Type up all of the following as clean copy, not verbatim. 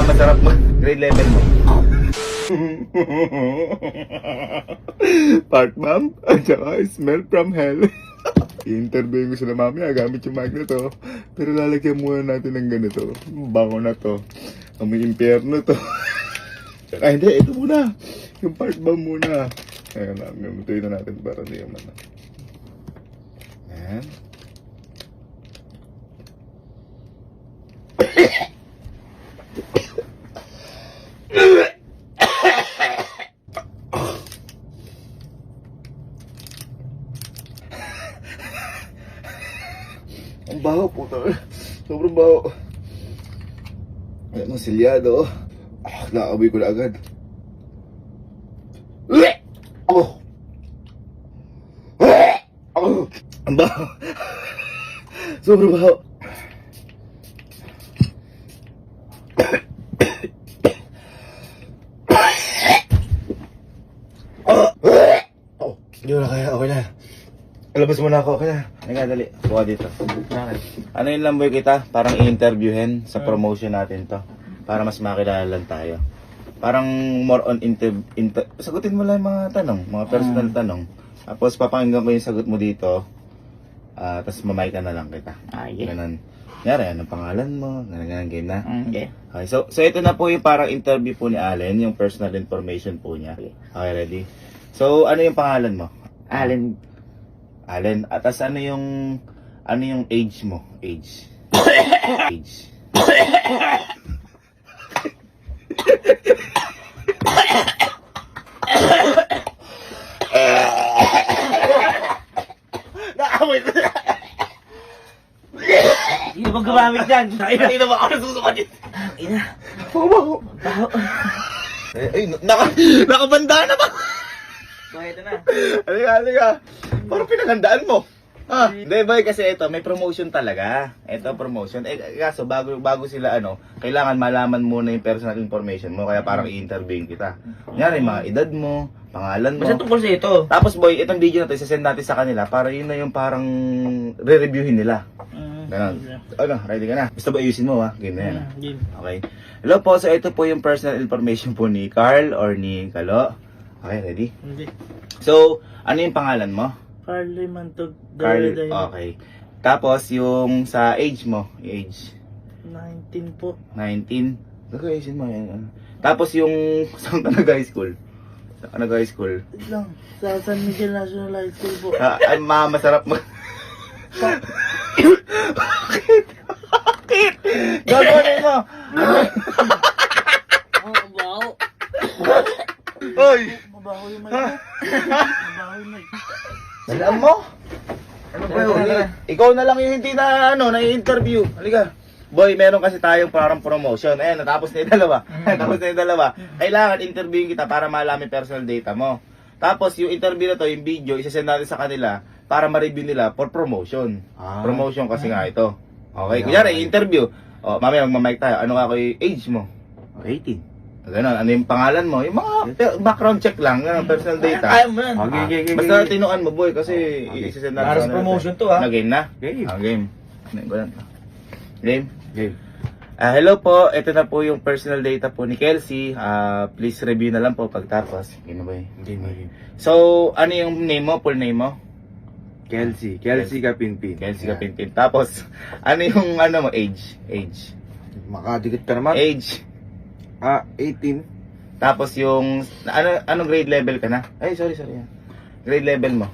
Masarap mo. Grade level mo. Part bomb at saka smell from hell. I-interview ko sila mamaya gamit yung mic na to. Pero lalagyan muna natin ng ganito. Bango na to. Amoy impyerno to. Ay hindi, ito muna. Yung part bomb muna. Ayan na, gamutuin na natin para di yung mana. Ayan. Ang baho po to. Sobrang baho. Ayan ang silyado. Naamoy ko na agad. Oh! Oh! Ang baho. Sobrang baho. Oh! Hindi mo na kaya. Okay na. Labas muna ako. Okay na. Halika, dali. Buka dito. Ano yun lang boy kita? Parang i-interviewin sa promotion natin to. Para mas makilala lang tayo. Parang more on sagutin mo lang yung mga tanong, mga personal tanong. Tapos papakinggan ko yung sagot mo dito. Tapos mamay ka na lang kita. Ganun. Yara, anong pangalan mo? Ganun game na. Okay. Okay, so ito na po yung parang interview po ni Allen, yung personal information po niya. Okay, ready? So, ano yung pangalan mo? Allen. Allen. At tas ano yung age mo? Age. Age. Nakawit na. Hindi mo gumamit dyan. Hindi na ba ako nasusuka dito? Ina. Baho. Ay, nakabanda na ba? So, ito na. Halika. Parang pinaghandaan mo. Hindi boy, kasi ito, may promotion talaga. Ito, promotion. Kaso, bago sila, kailangan malaman muna yung personal information mo. Kaya parang i-interviewin kita. Kunyari, mga edad mo, pangalan mo. Basta tungkol sa ito. Tapos boy, itong video na ito, isasend natin sa kanila para yun na yung parang re-reviewin nila. Ganon. Ready ka na? Gusto ba ayusin mo ha? Game na yan. Okay. Hello po, so ito po yung personal information po ni Carl or ni Kalo. Okay, ready? Hindi. So, ano yung pangalan mo? Carly Mantog. Carl, okay. Tapos yung sa age mo, age 19 po. 19. Gagawin mo yan. Tapos yung saan ka nag-high school? Saan ka nag-high school? Wait lang. Sa San Miguel National High School po. Masarap mo. Bakit? Gagawin mo. Mabaho. Oy! Mabaho yung mic. Mabaho yung mic. Alam mo? Ano ba yun? Ikaw na lang yung hindi na na-interview. Halika. Boy, meron kasi tayong parang promotion. Ayan, natapos na yung dalawa. Kailangan interviewin kita para malaman personal data mo. Tapos yung interview na to, yung video, isasend natin sa kanila para ma-review nila for promotion. Promotion kasi nga ito. Okay, kunyari, interview. Mamaya magmamic tayo. Ano ka kayo age mo? 18. Ganon, ano yung pangalan mo? Yung mga background check lang, personal data. Ayaw mo yan. Okay. Basta tinuan mo boy kasi isasend natin. Para sa promotion to ha. Game na? Game. Game? Hello po, ito na po yung personal data po ni Kelsey. Please review na lang po pagtapos. Game na ba yun? So, ano yung name mo? Full name mo? Kelsey Kapinpin. Kelsey Kapinpin. Tapos, ano yung mo? Age? Makadikit ka naman. Age? 18. Tapos yung, anong grade level ka na? Ay, sorry. Grade level mo.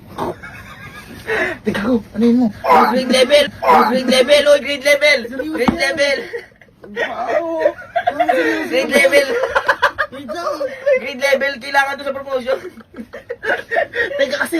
Tika ko, ano yun mo? Grade level! Grade level! Grade level! Grade level! Grade level! Grade level! Kailangan to sa promotion. Teka kasi.